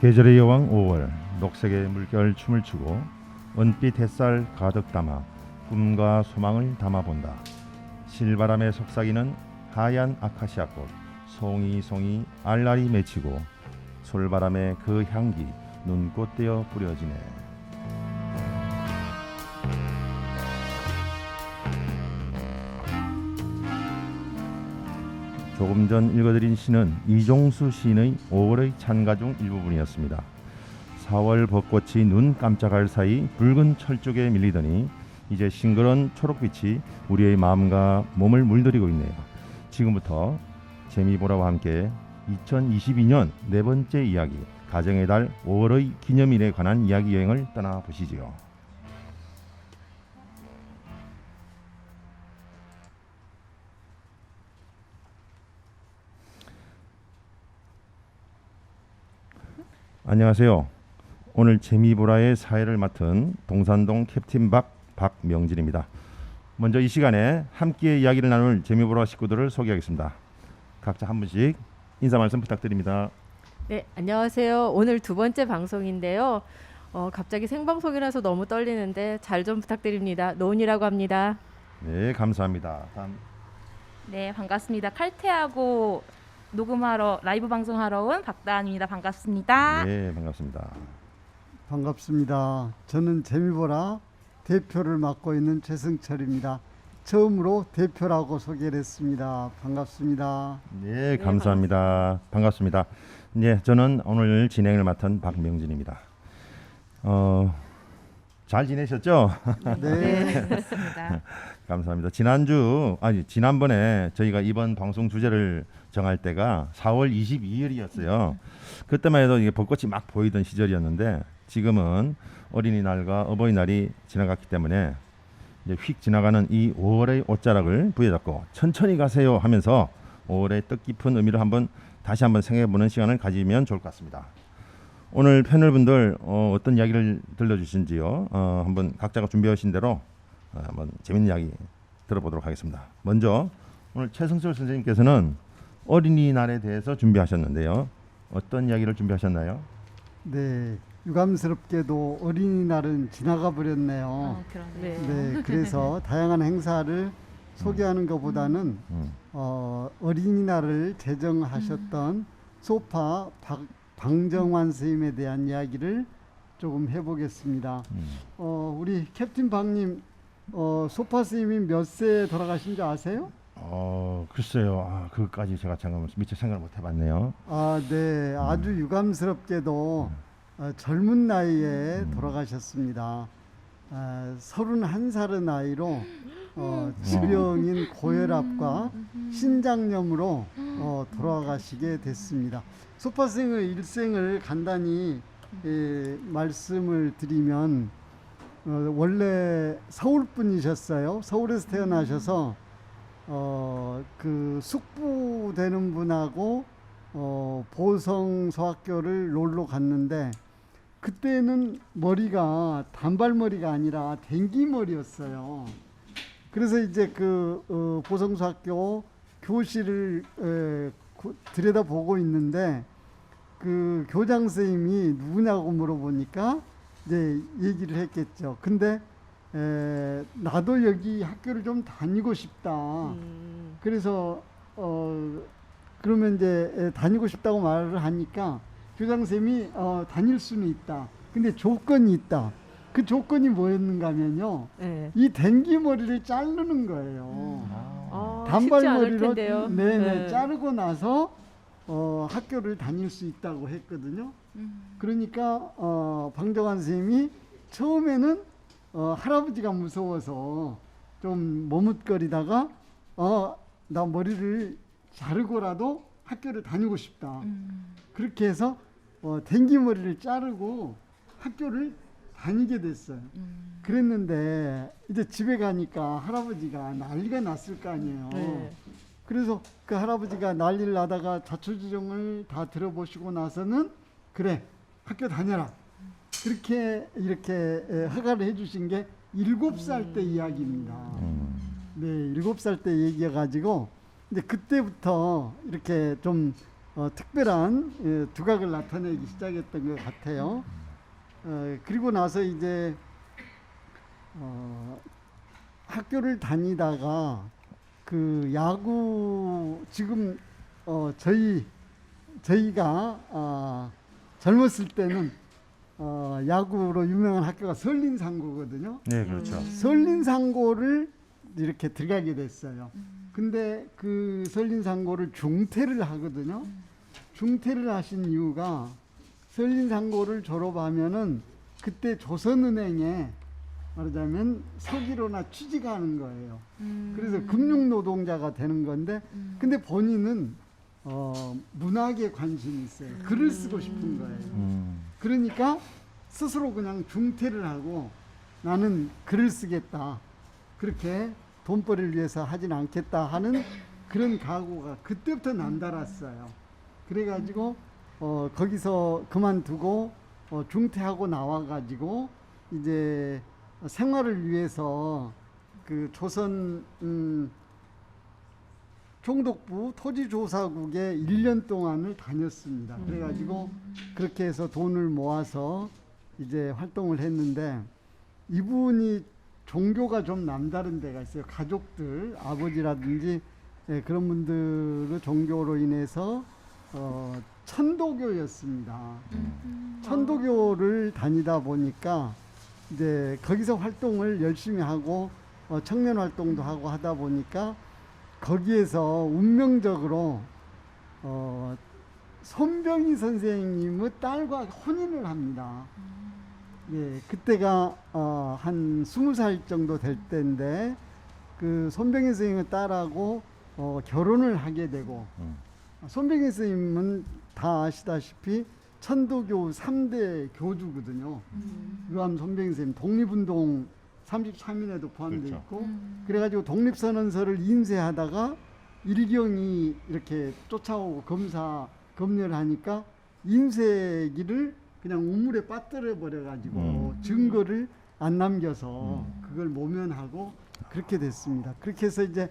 계절의 여왕 5월 녹색의 물결 춤을 추고 은빛 햇살 가득 담아 꿈과 소망을 담아본다. 실바람에 속삭이는 하얀 아카시아꽃 송이송이 알알이 맺히고 솔바람에 그 향기 눈꽃되어 뿌려지네. 조금 전 읽어드린 시는 이종수 시인의 5월의 찬가 중 일부분이었습니다. 4월 벚꽃이 눈 깜짝할 사이 붉은 철쭉에 밀리더니 이제 싱그러운 초록빛이 우리의 마음과 몸을 물들이고 있네요. 지금부터 재미보라와 함께 2022년 네 번째 이야기 가정의 달 5월의 기념일에 관한 이야기 여행을 떠나보시지요. 안녕하세요. 오늘 재미보라의 사회를 맡은 동산동 캡틴 박명진입니다. 먼저 이 시간에 함께 이야기를 나눌 재미보라 식구들을 소개하겠습니다. 각자 한 분씩 인사 말씀 부탁드립니다. 네, 안녕하세요. 오늘 두 번째 방송인데요. 갑자기 생방송이라서 너무 떨리는데 잘 좀 부탁드립니다. 노은이라고 합니다. 네, 감사합니다. 다음. 네, 반갑습니다. 칼퇴하고 녹음하러 라이브 방송하러 온 박다은입니다. 반갑습니다. 네, 반갑습니다. 반갑습니다. 저는 재미보라 대표를 맡고 있는 최승철입니다. 처음으로 대표라고 소개를 했습니다. 반갑습니다. 네, 감사합니다. 반갑습니다. 네, 저는 오늘 진행을 맡은 박명진입니다. 잘 지내셨죠? 네. 반갑습니다. 감사합니다. 지난번에 저희가 이번 방송 주제를 정할 때가 4월 22일이었어요. 그때만 해도 이게 벚꽃이 막 보이던 시절이었는데 지금은 어린이날과 어버이날이 지나갔기 때문에 이제 휙 지나가는 이 5월의 옷자락을 부여잡고 천천히 가세요 하면서 5월의 뜻깊은 의미를 다시 한번 생각해보는 시간을 가지면 좋을 것 같습니다. 오늘 패널분들 어떤 이야기를 들려주신지요? 한번 각자가 준비하신 대로 한번 재밌는 이야기 들어보도록 하겠습니다. 먼저 오늘 최승철 선생님께서는 어린이날에 대해서 준비하셨는데요. 어떤 이야기를 준비하셨나요? 네. 유감스럽게도 어린이날은 지나가 버렸네요. 그러네요. 네. 그래서 다양한 행사를 소개하는 것보다는 어린이날을 제정하셨던 소파 방정환 선생님에 대한 이야기를 조금 해보겠습니다. 우리 캡틴 박님 소파 선생님이 몇 세에 돌아가신 줄 아세요? 글쎄요. 그것까지 제가 미처 생각을 못 해봤네요. 네. 아주 유감스럽게도 젊은 나이에 돌아가셨습니다. 31살의 나이로 지병인 고혈압과 신장염으로 돌아가시게 됐습니다. 소파 선생의 일생을 간단히 말씀을 드리면 원래 서울 분이셨어요. 서울에서 태어나셔서 그 숙부되는 분하고 보성소학교를 놀러 갔는데 그때는 머리가 단발머리가 아니라 댕기머리였어요. 그래서 이제 그 보성소학교 교실을 들여다보고 있는데 그 교장 선생님이 누구냐고 물어보니까 이제 얘기를 했겠죠. 근데 나도 여기 학교를 좀 다니고 싶다. 그래서 그러면 이제 다니고 싶다고 말을 하니까 교장 선생님이 다닐 수는 있다. 근데 조건이 있다. 그 조건이 뭐였는가 하면요. 네. 이 댕기머리를 자르는 거예요. 쉽지 않을 단발머리로 텐데요. 네네 자르고 나서 학교를 다닐 수 있다고 했거든요. 그러니까 방정환 선생님이 처음에는 할아버지가 무서워서 좀 머뭇거리다가 나 머리를 자르고라도 학교를 다니고 싶다. 그렇게 해서 댕기머리를 자르고 학교를 다니게 됐어요. 그랬는데 이제 집에 가니까 할아버지가 난리가 났을 거 아니에요. 네. 그래서 그 할아버지가 난리를 나다가 자초지종을 다 들어보시고 나서는 그래 학교 다녀라 그렇게 이렇게 허가를 해주신 게 7살 때 이야기입니다. 네, 7살 때 얘기해가지고 이제 그때부터 이렇게 좀 특별한 두각을 나타내기 시작했던 것 같아요. 그리고 나서 이제 학교를 다니다가 그 야구 지금 저희가 젊었을 때는 야구로 유명한 학교가 설린상고거든요. 네, 그렇죠. 설린상고를 이렇게 들어가게 됐어요. 근데 그 설린상고를 중퇴를 하거든요. 중퇴를 하신 이유가 설린상고를 졸업하면은 그때 조선은행에 말하자면 서기로나 취직하는 거예요. 그래서 금융노동자가 되는 건데, 근데 본인은 문학에 관심이 있어요. 글을 쓰고 싶은 거예요. 그러니까 스스로 그냥 중퇴를 하고 나는 글을 쓰겠다. 그렇게 돈벌이를 위해서 하진 않겠다 하는 그런 각오가 그때부터 남달랐어요. 그래가지고 거기서 그만두고 중퇴하고 나와가지고 이제 생활을 위해서 그 조선 총독부 토지조사국에 1년 동안을 다녔습니다. 그래가지고 그렇게 해서 돈을 모아서 이제 활동을 했는데, 이분이 종교가 좀 남다른 데가 있어요. 가족들, 아버지라든지 그런 분들의 종교로 인해서 천도교였습니다. 천도교를 다니다 보니까 이제 거기서 활동을 열심히 하고 청년 활동도 하고 하다 보니까 거기에서 운명적으로 손병희 선생님의 딸과 혼인을 합니다. 예, 그때가 한 20살 정도 될 때인데 그 손병희 선생님의 딸하고 결혼을 하게 되고, 손병희 선생님은 다 아시다시피 천도교 3대 교주거든요. 유암 손병희 선생님 독립운동 33인에도 포함되어 그렇죠. 있고, 그래가지고 독립선언서를 인쇄하다가 일경이 이렇게 쫓아오고 검열을 하니까 인쇄기를 그냥 우물에 빠뜨려 버려가지고 증거를 안 남겨서 그걸 모면하고 그렇게 됐습니다. 그렇게 해서 이제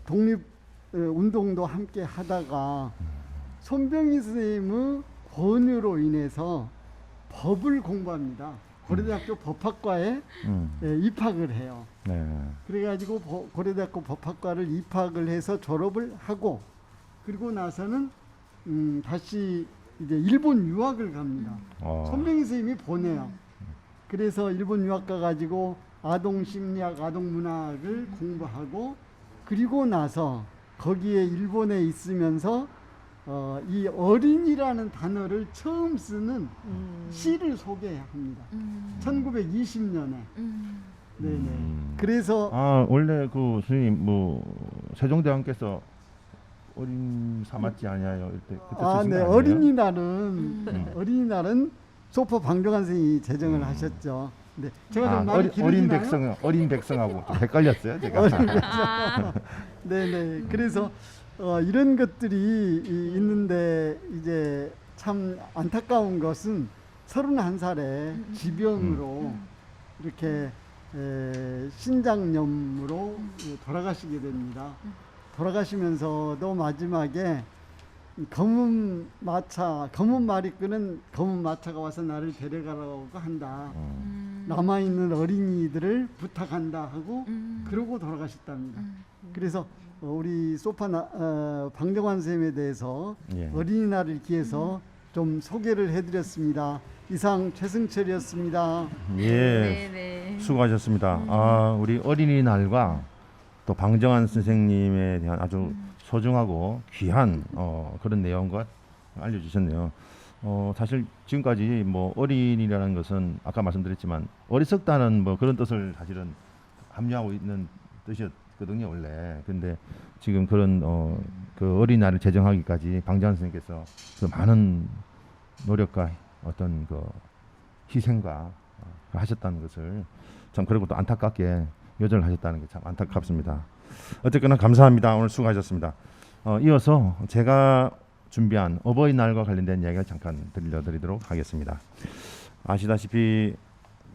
독립 운동도 함께 하다가 손병희 선생님의 권유로 인해서 법을 공부합니다. 고려대학교 법학과에 입학을 해요. 네. 그래가지고 고려대학교 법학과를 입학을 해서 졸업을 하고, 그리고 나서는 다시 이제 일본 유학을 갑니다. 손병희 선생님이 보내요. 그래서 일본 유학 가가지고 아동심리학, 아동문학을 공부하고, 그리고 나서 거기에 일본에 있으면서 이 어린이라는 단어를 처음 쓰는 시를 소개합니다. 1920년에. 네네. 그래서 원래 그 스님 뭐 세종대왕께서 어린 사맞지 아니하여 이때 그때 쓰신 네, 거 아니에요? 어린이날은 소포 방정환 선생님이 제정을 하셨죠. 네, 제가 좀 말이 길어지나요? 어린 백성하고 좀 헷갈렸어요, 제가. 네네. 그래서 이런 것들이 있는데 이제 참 안타까운 것은 31살에 지병으로 이렇게 신장염으로 돌아가시게 됩니다. 돌아가시면서도 마지막에 검은 말이 끄는 검은 마차가 와서 나를 데려가라고 한다. 남아있는 어린이들을 부탁한다 하고 그러고 돌아가셨답니다. 그래서 우리 방정환 선생님에 대해서 어린이날을 기해서 좀 소개를 해드렸습니다. 이상 최승철이었습니다. 예, 네. 수고하셨습니다. 우리 어린이날과 또 방정환 선생님에 대한 아주 소중하고 귀한 그런 내용과 알려주셨네요. 사실 지금까지 뭐 어린이라는 것은 아까 말씀드렸지만 어리석다는 뭐 그런 뜻을 사실은 함유하고 있는 뜻이었거든요, 원래. 근데 지금 그런 그 어린이날을 제정하기까지 방정환 선생님께서 그 많은 노력과 어떤 그 희생과 하셨다는 것을 참, 그리고 또 안타깝게 요절을 하셨다는 게 참 안타깝습니다. 어쨌거나 감사합니다. 오늘 수고하셨습니다. 이어서 제가 준비한 어버이날과 관련된 이야기를 잠깐 들려드리도록 하겠습니다. 아시다시피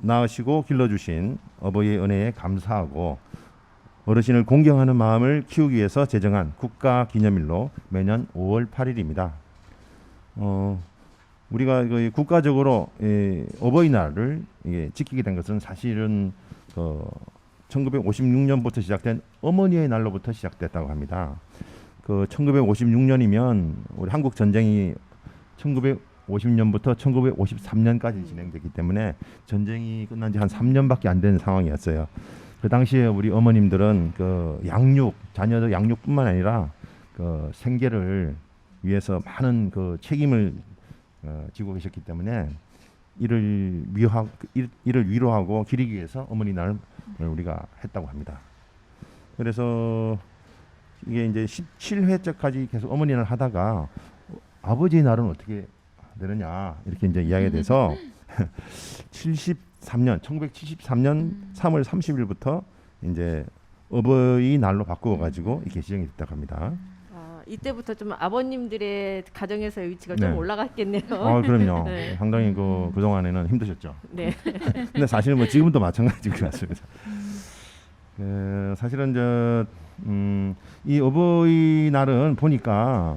낳으시고 길러주신 어버이의 은혜에 감사하고 어르신을 공경하는 마음을 키우기 위해서 제정한 국가기념일로 매년 5월 8일입니다. 우리가 그 국가적으로 어버이날을 지키게 된 것은 사실은 1956년부터 시작된 어머니의 날로부터 시작됐다고 합니다. 1956년이면 우리 한국 전쟁이 1950년부터 1953년까지 진행됐기 때문에 전쟁이 끝난 지 한 3년밖에 안 된 상황이었어요. 그 당시에 우리 어머님들은 자녀들 양육뿐만 아니라 생계를 위해서 많은 책임을 지고 계셨기 때문에 이를 위로하고 기리기 위해서 어머니 날을 우리가 했다고 합니다. 그래서 이게 이제 17회째까지 계속 어머니 날 하다가 아버지 날은 어떻게 되느냐 이렇게 이제 이야기가 돼서 1973년 3월 30일부터 이제 어버이 날로 바꾸어 가지고 이렇게 지정이 됐다고 합니다. 이때부터 좀 아버님들의 가정에서의 위치가 네. 좀 올라갔겠네요. 그럼요. 네. 상당히 그 동안에는 힘드셨죠. 네. 근데 사실 뭐 지금도 마찬가지인 것 같습니다. 사실은 이 어버이날은 보니까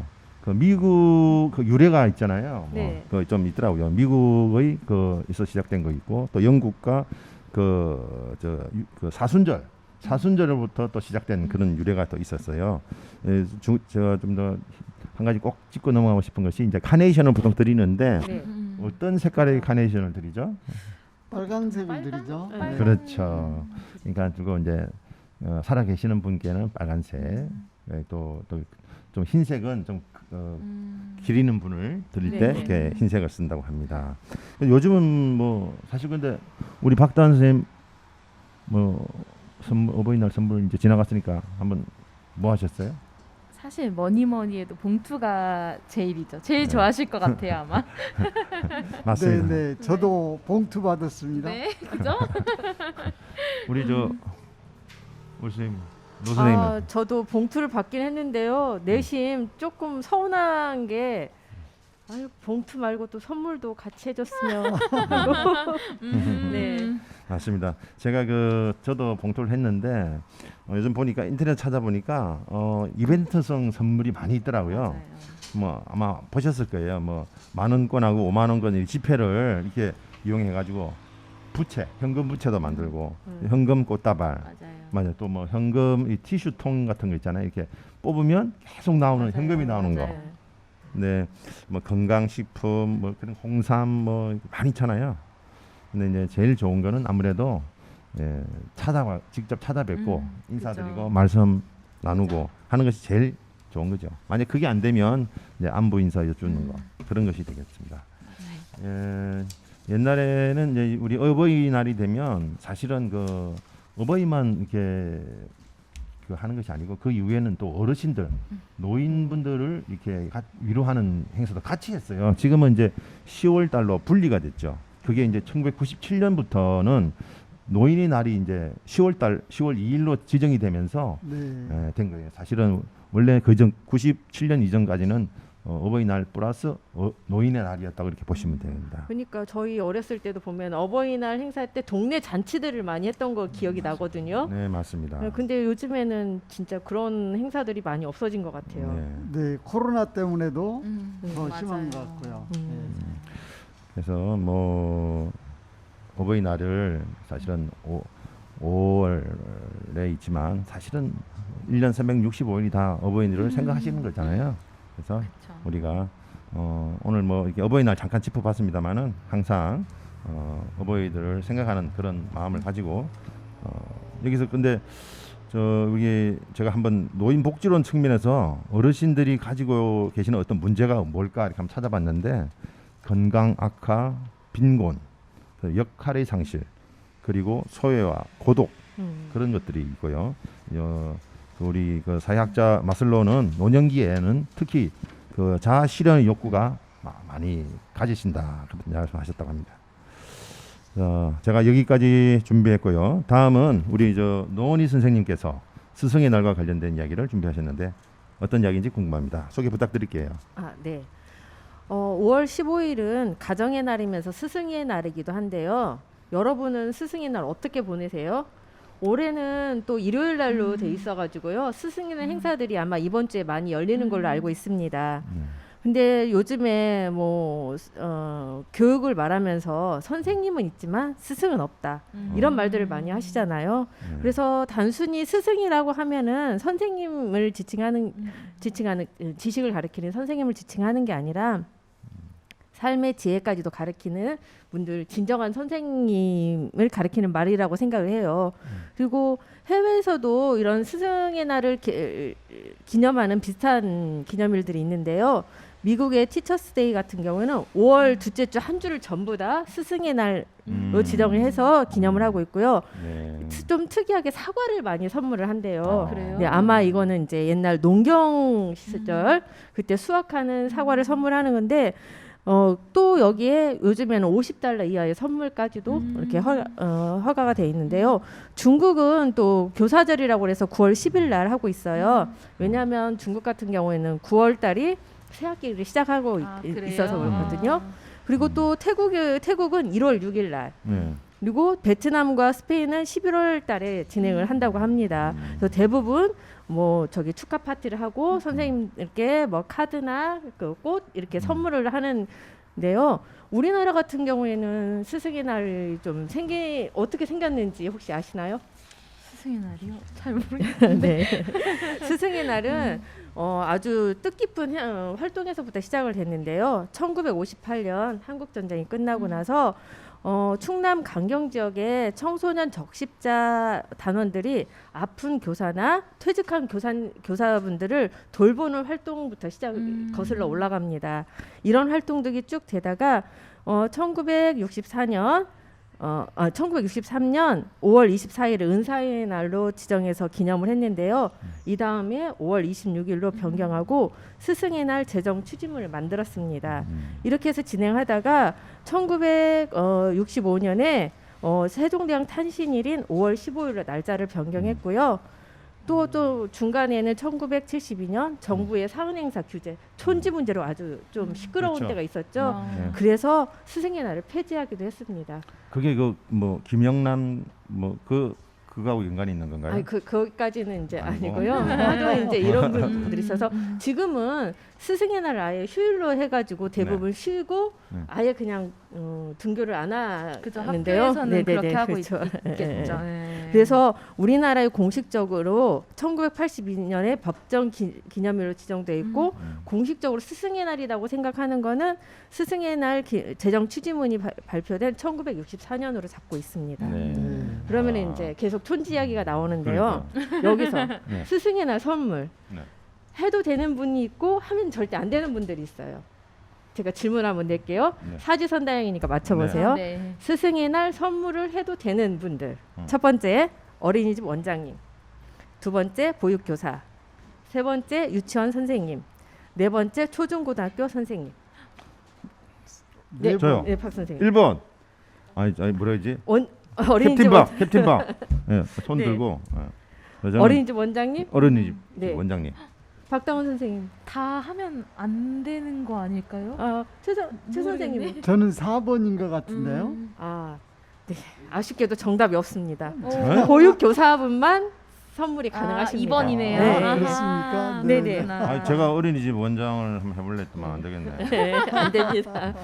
미국 유래가 있잖아요. 네. 좀 있더라고요. 미국의 에서 시작된 거 있고 또 영국과 사순절로부터 또 시작된 그런 유래가 또 있었어요. 제가 좀 더 한 가지 꼭 짚고 넘어가고 싶은 것이 이제 카네이션을 보통 드리는데 네. 어떤 색깔의 카네이션을 드리죠? 빨강색을 드리죠. 네. 그렇죠. 그러니까 그거 이제 살아 계시는 분께는 빨간색, 또 좀 흰색은 좀 기리는 분을 드릴 때 네. 이렇게 흰색을 쓴다고 합니다. 요즘은 뭐 사실 근데 우리 박다은 선생님 어버이날 선물 이제 지나갔으니까 한번 뭐 하셨어요? 사실 뭐니 해도 봉투가 제일이죠. 제일 좋아하실 것 같아요 아마. 맞습니다. 네, 저도 봉투 받았습니다. 네, 그죠? 우리 우리 선생님, 노 선생님은 저도 봉투를 받긴 했는데요. 내심 조금 서운한 게 봉투 말고 또 선물도 같이 해줬으면. 네. 맞습니다. 제가 저도 봉투를 했는데 요즘 보니까 인터넷 찾아보니까 이벤트성 선물이 많이 있더라고요. 맞아요. 뭐 아마 보셨을 거예요. 뭐 10,000원권하고 50,000원권 지폐를 이렇게 이용해 가지고 현금 부채도 만들고 현금 꽃다발 맞아요. 또 뭐 현금 이 티슈통 같은 거 있잖아요. 이렇게 뽑으면 계속 나오는 맞아요. 현금이 나오는 거. 맞아요. 네, 뭐 건강식품, 뭐 그런 홍삼 뭐 많이 있잖아요. 근데 이제 제일 좋은 거는 아무래도 직접 찾아뵙고 인사드리고 그죠. 말씀 나누고 하는 것이 제일 좋은 거죠. 만약 그게 안 되면 이제 안부 인사 여쭈는 거 그런 것이 되겠습니다. 옛날에는 이제 우리 어버이날이 되면 사실은 어버이만 이렇게 하는 것이 아니고 그 이후에는 또 어르신들, 노인분들을 이렇게 위로하는 행사도 같이 했어요. 지금은 이제 10월 달로 분리가 됐죠. 그게 이제 1997년부터는 노인의 날이 이제 10월 2일로 지정이 되면서 된 거예요. 사실은 원래 그전 97년 이전까지는 어버이날 플러스 노인의 날이었다고 이렇게 보시면 됩니다. 그러니까 저희 어렸을 때도 보면 어버이날 행사 때 동네 잔치들을 많이 했던 거 기억이 나거든요. 네, 맞습니다. 근데 요즘에는 진짜 그런 행사들이 많이 없어진 것 같아요. 네, 코로나 때문에도 더 맞아요. 심한 것 같고요. 그래서 뭐 어버이날을 사실은 5월에 있지만 사실은 1년 365일이 다 어버이날을 생각하시는 거잖아요. 그래서 그쵸. 우리가 오늘 뭐 이렇게 어버이날 잠깐 짚어봤습니다만은 항상 어버이들을 생각하는 그런 마음을 가지고 여기서 근데 이게 제가 한번 노인 복지론 측면에서 어르신들이 가지고 계시는 어떤 문제가 뭘까 이렇게 한번 찾아봤는데 건강 악화, 빈곤, 역할의 상실, 그리고 소외와 고독 그런 것들이 있고요. 우리 사회학자 마슬로우는 노년기에는 특히 자아 실현의 욕구가 많이 가지신다 그런 말씀하셨다고 합니다. 제가 여기까지 준비했고요. 다음은 우리 노원희 선생님께서 스승의 날과 관련된 이야기를 준비하셨는데 어떤 이야기인지 궁금합니다. 소개 부탁드릴게요. 네. 5월 15일은 가정의 날이면서 스승의 날이기도 한데요. 여러분은 스승의 날 어떻게 보내세요? 올해는 또 일요일 날로 돼 있어가지고요. 스승의 날 행사들이 아마 이번 주에 많이 열리는 걸로 알고 있습니다. 근데 요즘에 뭐 교육을 말하면서 선생님은 있지만 스승은 없다 이런 말들을 많이 하시잖아요. 그래서 단순히 스승이라고 하면은 선생님을 지칭하는 지식을 가르치는 선생님을 지칭하는 게 아니라 삶의 지혜까지도 가르치는 분들, 진정한 선생님을 가르치는 말이라고 생각을 해요. 그리고 해외에서도 이런 스승의 날을 기념하는 비슷한 기념일들이 있는데요. 미국의 티처스데이 같은 경우는 5월 둘째 주 한 주를 전부 다 스승의 날로 지정을 해서 기념을 하고 있고요. 네. 좀 특이하게 사과를 많이 선물을 한대요. 그래요? 네, 아마 이거는 이제 옛날 농경 시절 그때 수확하는 사과를 선물하는 건데 또 여기에 요즘에는 $50 이하의 선물까지도 이렇게 허가가 돼 있는데요. 중국은 또 교사절이라고 해서 9월 10일 날 하고 있어요. 왜냐하면 중국 같은 경우에는 9월 달이 새 학기를 시작하고 있어서 그렇거든요. 그리고 또 태국은 1월 6일 날. 그리고 베트남과 스페인은 11월 달에 진행을 한다고 합니다. 그래서 대부분 뭐 저기 축하 파티를 하고 선생님들께 뭐 카드나 그 꽃 이렇게 선물을 하는데요. 우리나라 같은 경우에는 스승의 날이 좀 어떻게 생겼는지 혹시 아시나요? 스승의 날이요? 잘 모르겠어요. 네. 스승의 날은 아주 뜻깊은 활동에서부터 시작을 됐는데요. 1958년 한국 전쟁이 끝나고 나서 충남 강경 지역의 청소년 적십자 단원들이 아픈 교사나 퇴직한 교사분들을 돌보는 활동부터 거슬러 올라갑니다. 이런 활동들이 쭉 되다가 1963년 5월 24일을 은사의 날로 지정해서 기념을 했는데요. 이 다음에 5월 26일로 변경하고 스승의 날 제정 추진문을 만들었습니다. 이렇게 해서 진행하다가 1965년에 세종대왕 탄신일인 5월 15일로 날짜를 변경했고요. 또 중간에는 1972년 정부의 사은행사 규제, 촌지 문제로 아주 좀 시끄러운 그렇죠. 때가 있었죠. 네. 그래서 스승의 날을 폐지하기도 했습니다. 그게 그 뭐 김영남 뭐 그거하고 연관이 있는 건가요? 아니 거기까지는 이제 아니고. 아니고요. 하도 이제 이런 분들이 있어서 지금은 스승의 날을 아예 휴일로 해가지고 대부분 쉬고 아예 그냥 등교를 안 그죠. 하는데요. 학교에서는 그렇게 하고 그렇죠. 있겠죠. 네. 그래서 우리나라의 공식적으로 1982년에 법정 기념일로 지정돼 있고 공식적으로 스승의 날이라고 생각하는 거는 스승의 날 제정 추진문이 발표된 1964년으로 잡고 있습니다. 네. 그러면 아. 이제 계속 촌지 이야기가 나오는데요. 여기서 네. 스승의 날 선물 네. 해도 되는 분이 있고 하면 절대 안 되는 분들이 있어요. 제가 질문 한번 낼게요. 네. 사지선다형이니까 맞춰보세요. 네. 스승의 날 선물을 해도 되는 분들. 첫 번째 어린이집 원장님, 두 번째 보육교사, 세 번째 유치원 선생님, 네 번째 초중고등학교 선생님. 네, 저요. 네, 박 선생님. 1번. 아니 뭐라 해야지? 어린이집 캡틴박. 예, 손 네. 들고. 여자는 어린이집 원장님, 어린이집 네. 원장님. 박다운 선생님. 다 하면 안 되는 거 아닐까요? 최 선생님. 모르겠네. 저는 4번인 것 같은데요. 네. 아쉽게도 정답이 없습니다. 네? 보육교사분만 선물이 가능하십니다. 2번이네요. 네. 그렇습니까? 네네. 아, 제가 어린이집 원장을 한번 해볼래 했더만 안 되겠네. 네, 안 됩니다.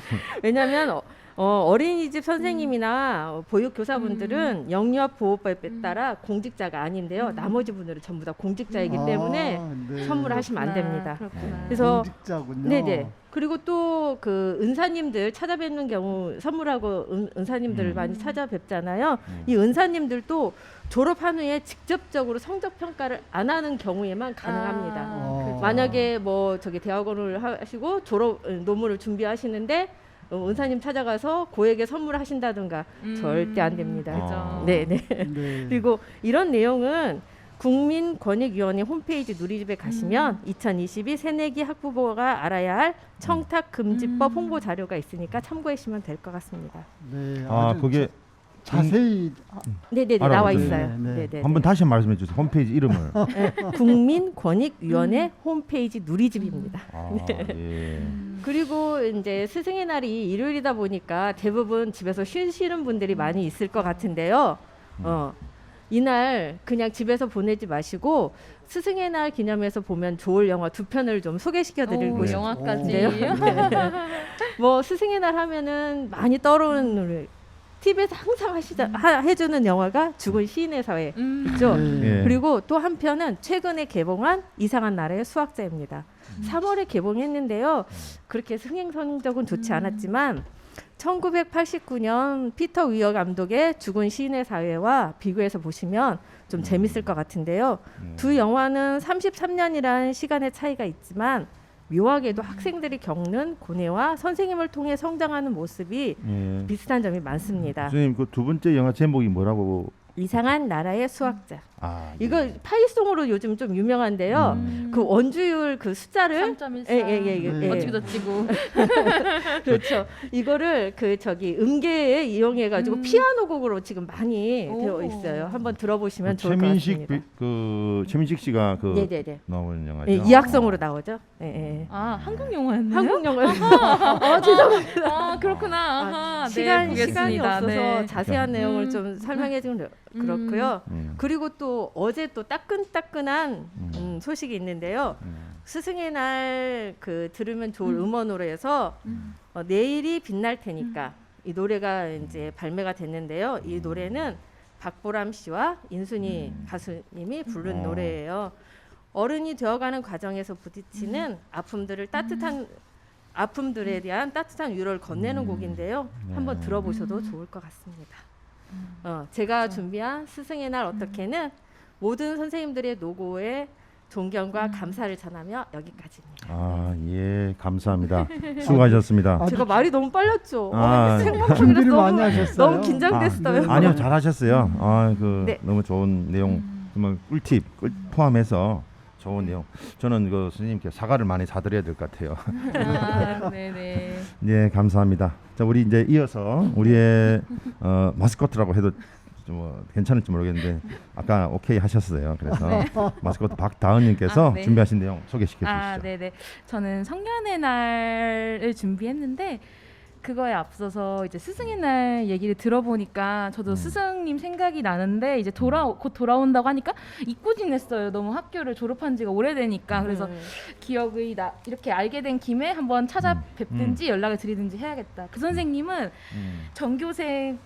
왜냐하면 어린이집 선생님이나 보육교사분들은 영유아보호법에 따라 공직자가 아닌데요. 나머지 분들은 전부 다 공직자이기 때문에 네. 선물하시면 안 됩니다. 그렇구나. 그래서 공직자군요. 네네. 그리고 또 그 은사님들 찾아뵙는 경우 선물하고 은사님들 많이 찾아뵙잖아요. 이 은사님들도 졸업한 후에 직접적으로 성적 평가를 안 하는 경우에만 가능합니다. 만약에 뭐 저기 대학원을 하시고 졸업 논문을 준비하시는데 은사님 찾아가서 고액의 선물을 하신다든가 절대 안 됩니다. 그죠. 네네. 네. 그리고 이런 내용은 국민권익위원회 홈페이지 누리집에 가시면 2022 새내기 학부모가 알아야 할 청탁금지법 홍보 자료가 있으니까 참고하시면 될 것 같습니다. 네, 아, 아주 그게 자세히 네네네 알아보세요. 나와 네, 있어요. 네. 네네. 한번 다시 말씀해 주세요. 홈페이지 이름을. 국민권익위원회 홈페이지 누리집입니다. 아, 예. 그리고 이제 스승의 날이 일요일이다 보니까 대부분 집에서 쉬시는 분들이 많이 있을 것 같은데요. 이날 그냥 집에서 보내지 마시고 스승의 날 기념해서 보면 좋을 영화 두 편을 좀 소개시켜 드리고 오, 네. 영화까지요? 뭐 스승의 날 하면은 많이 떠오르는 노래 TV에서 항상 해주는 영화가 죽은 시인의 사회 있죠. 예. 그리고 또 한편은 최근에 개봉한 이상한 나라의 수학자입니다. 3월에 개봉했는데요. 그렇게 흥행 성적은 좋지 않았지만 1989년 피터 위어 감독의 죽은 시인의 사회와 비교해서 보시면 좀 재밌을 것 같은데요. 두 영화는 33년이라는 시간의 차이가 있지만 묘하게도 학생들이 겪는 고뇌와 선생님을 통해 성장하는 모습이 예. 비슷한 점이 많습니다. 선생님 그 두 번째 영화 제목이 뭐라고? 이상한 나라의 수학자. 아, 이거 예. 파이송으로 요즘 좀 유명한데요. 그 원주율 그 숫자를 3.14 예. 어찌고 저찌고 그렇죠. 이거를 그 저기 음계에 이용해 가지고 피아노 곡으로 지금 많이 오. 되어 있어요. 한번 들어보시면 그 좋을 것 같습니다. 최민식 씨가 그 네네네. 나오는 영화죠. 예, 이학성으로 나오죠. 예. 아 한국 영화였나요? 한국 영화. 죄송합니다. 아 그렇구나. 아하, 네, 시간이 보겠습니다. 없어서 네. 자세한 내용을 좀 설명해 주면 그렇고요. 그리고 또 어제 또 따끈따끈한 소식이 있는데요. 스승의 날 그 들으면 좋을 음원으로 해서 내일이 빛날 테니까 이 노래가 이제 발매가 됐는데요. 이 노래는 박보람 씨와 인순이 가수님이 부른 노래예요. 어른이 되어가는 과정에서 부딪히는 아픔들에 대한 따뜻한 위로를 건네는 곡인데요. 한번 들어보셔도 좋을 것 같습니다. 제가 준비한 스승의 날 어떻게는 모든 선생님들의 노고에 존경과 감사를 전하며 여기까지입니다. 아, 예, 감사합니다. 수고하셨습니다. 제가 말이 너무 빨랐죠. 아, 준비를 많이 하셨어요. 너무 긴장됐어요. 네. 아니요, 잘하셨어요. 아, 그 네. 너무 좋은 내용, 정말 꿀팁 포함해서 좋은 내용. 저는 그 선생님께 사과를 많이 사드려야 될 것 같아요. 아, 네네. 네, 감사합니다. 자, 우리 이제 이어서 우리의 마스코트라고 해도 좀 괜찮을지 모르겠는데 아까 오케이 하셨어요. 그래서 마스코트 박다은님께서 아, 네. 준비하신 내용 소개시켜 주시죠. 아, 네네. 저는 성년의 날을 준비했는데 그거에 앞서서 이제 스승의 날 얘기를 들어보니까 저도 스승님 생각이 나는데 이제 곧 돌아온다고 하니까 잊고 지냈어요. 너무 학교를 졸업한 지가 오래되니까. 그래서 기억이 이렇게 알게 된 김에 한번 찾아뵙든지 연락을 드리든지 해야겠다. 그 선생님은 전교생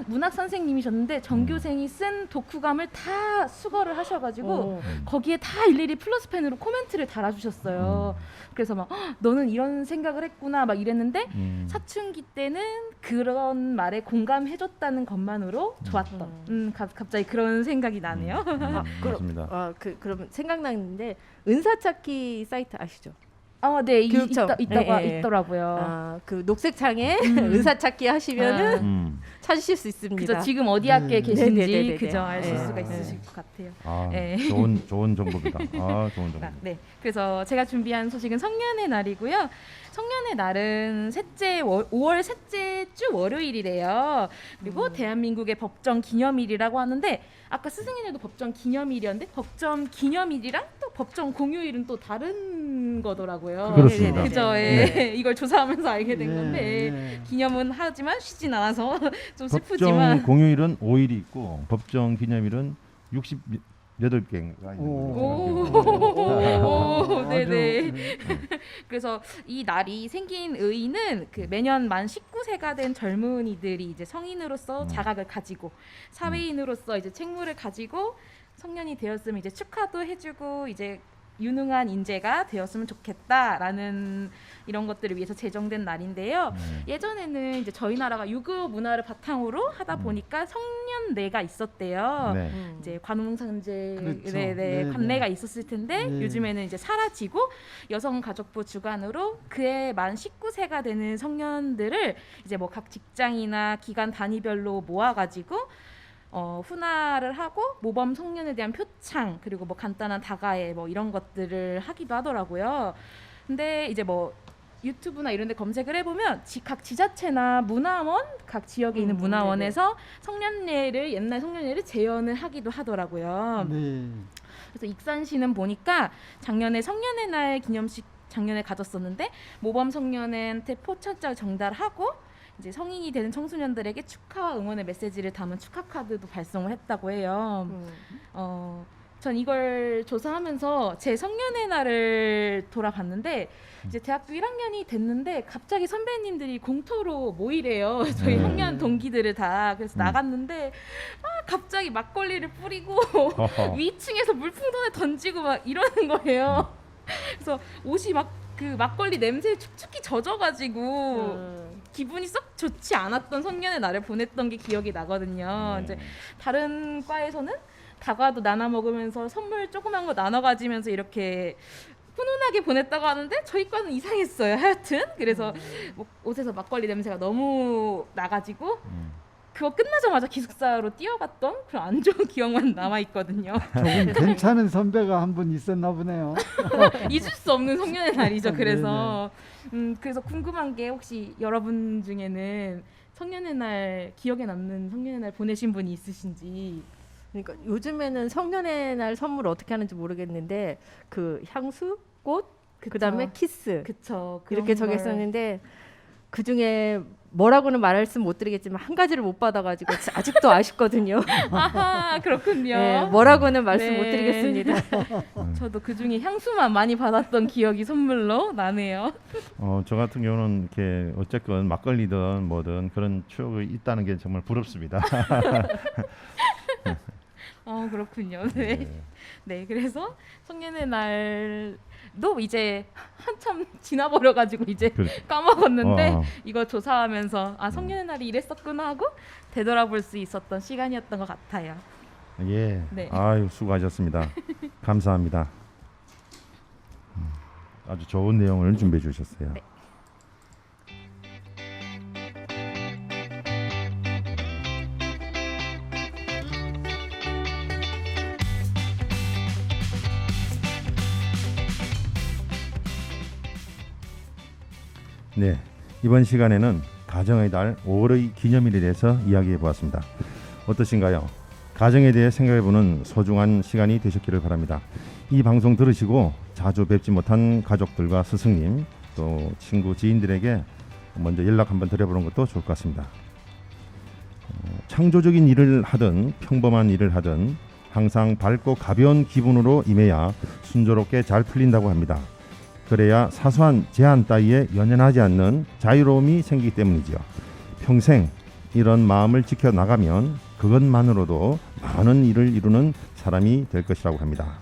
문학 선생님이셨는데 전교생이 쓴 독후감을 다 수거를 하셔가지고 거기에 다 일일이 플러스펜으로 코멘트를 달아주셨어요. 그래서 막 너는 이런 생각을 했구나 막 이랬는데 사춘기 때는 그런 말에 공감해줬다는 것만으로 좋았던 갑자기 그런 생각이 나네요. 맞습니다. 그러면 생각나는데 은사찾기 사이트 아시죠? 네, 교육청. 있더라고요. 그 녹색 창에 은사찾기 하시면은 찾으실 수 있습니다. 그죠, 지금 어디 학교에 계신지 네네네네. 그죠 아실 네. 수가 있으실 것 같아요. 아, 네. 좋은 정보입니다. 아, 좋은 정보. 네, 그래서 제가 준비한 소식은 성년의 날이고요. 성년의 날은 5월 셋째 주 월요일이래요. 그리고 대한민국의 법정 기념일이라고 하는데 아까 스승의 날도 법정 기념일이었는데 법정 기념일이랑 또 법정 공휴일은 또 다른 거더라고요. 그렇습니다. 그죠? 네. 이걸 조사하면서 알게 된 건데 네. 기념은 하지만 쉬진 않아서 좀 법정 슬프지만 공휴일은 5일이 있고 법정 기념일은 68개인가 있는 오, 네네. 네. 그래서 이 날이 생긴 의의는 그 매년 만 19세가 된 젊은이들이 이제 성인으로서 자각을 가지고 사회인으로서 이제 책무를 가지고 성년이 되었으면 이제 축하도 해주고 이제 유능한 인재가 되었으면 좋겠다라는 이런 것들을 위해서 제정된 날인데요. 예전에는 이제 저희 나라가 유교 문화를 바탕으로 하다 보니까 성년례가 있었대요. 네. 이제 관웅상제 그렇죠. 네, 판례가 있었을 텐데 네. 요즘에는 이제 사라지고 여성가족부 주관으로 그해 만 19세가 되는 성년들을 이제 뭐 각 직장이나 기관 단위별로 모아가지고 훈화를 하고 모범 성년에 대한 표창 그리고 뭐 간단한 다가회 뭐 이런 것들을 하기도 하더라고요. 근데 이제 뭐 유튜브나 이런 데 검색을 해보면 각 지자체나 문화원 각 지역에 있는 문화원에서 성년례를 옛날 성년례를 재현을 하기도 하더라고요. 네. 그래서 익산시는 보니까 작년에 성년의 날 기념식 작년에 가졌었는데 모범 청년한테 포천장을 전달하고 이제 성인이 되는 청소년들에게 축하와 응원의 메시지를 담은 축하 카드도 발송을 했다고 해요. 전 이걸 조사하면서 제 성년의 날을 돌아봤는데 이제 대학교 1학년이 됐는데 갑자기 선배님들이 공터로 모이래요. 저희 성년 동기들을 다. 그래서 나갔는데 갑자기 막걸리를 뿌리고 위층에서 물풍선을 던지고 막 이러는 거예요. 그래서 옷이 막 그 막걸리 냄새에 축축히 젖어가지고 기분이 썩 좋지 않았던 성년의 날을 보냈던 게 기억이 나거든요. 이제 다른 과에서는 다과도 나눠 먹으면서 선물 조그만 거 나눠 가지면서 이렇게 훈훈하게 보냈다고 하는데 저희 과는 이상했어요. 하여튼 그래서 뭐 옷에서 막걸리 냄새가 너무 나가지고 그거 끝나자마자 기숙사로 뛰어갔던 그런 안 좋은 기억만 남아 있거든요. 조금 괜찮은 선배가 한 분 있었나 보네요. 잊을 수 없는 성년의 날이죠. 그래서 그래서 궁금한 게 혹시 여러분 중에는 성년의 날 기억에 남는 성년의 날 보내신 분이 있으신지. 그러니까 요즘에는 성년의 날 선물 어떻게 하는지 모르겠는데 그 향수, 꽃, 그다음에 키스 그쵸. 이렇게 그런 걸. 적였었는데 그 중에 뭐라고는 말씀 못 드리겠지만 한 가지를 못 받아가지고 아직도 아쉽거든요. 아하, 그렇군요. 네, 뭐라고는 말씀 네. 못 드리겠습니다. 저도 그 중에 향수만 많이 받았던 기억이 선물로 나네요. 저 같은 경우는 이렇게 어쨌건 막걸리든 뭐든 그런 추억이 있다는 게 정말 부럽습니다. 그렇군요. 네. 네, 그래서 성년의 날도 이제 한참 지나버려가지고 이제 그래. 까먹었는데 이거 조사하면서 성년의 날이 이랬었구나 하고 되돌아볼 수 있었던 시간이었던 것 같아요. 예. 네. 아유 수고하셨습니다. 감사합니다. 아주 좋은 내용을 준비해 주셨어요. 네. 네, 이번 시간에는 가정의 달 5월의 기념일에 대해서 이야기해 보았습니다. 어떠신가요? 가정에 대해 생각해보는 소중한 시간이 되셨기를 바랍니다. 이 방송 들으시고 자주 뵙지 못한 가족들과 스승님 또 친구 지인들에게 먼저 연락 한번 드려보는 것도 좋을 것 같습니다. 창조적인 일을 하든 평범한 일을 하든 항상 밝고 가벼운 기분으로 임해야 순조롭게 잘 풀린다고 합니다. 그래야 사소한 제한 따위에 연연하지 않는 자유로움이 생기기 때문이지요. 평생 이런 마음을 지켜나가면 그것만으로도 많은 일을 이루는 사람이 될 것이라고 합니다.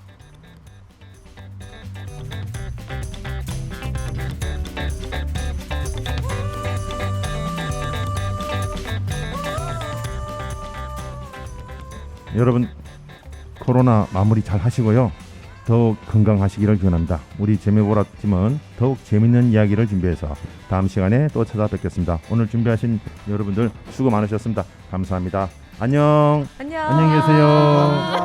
여러분 코로나 마무리 잘 하시고요. 더욱 건강하시기를 기원합니다. 우리 재미보라 팀은 더욱 재밌는 이야기를 준비해서 다음 시간에 또 찾아뵙겠습니다. 오늘 준비하신 여러분들 수고 많으셨습니다. 감사합니다. 안녕. 안녕. 안녕히 계세요.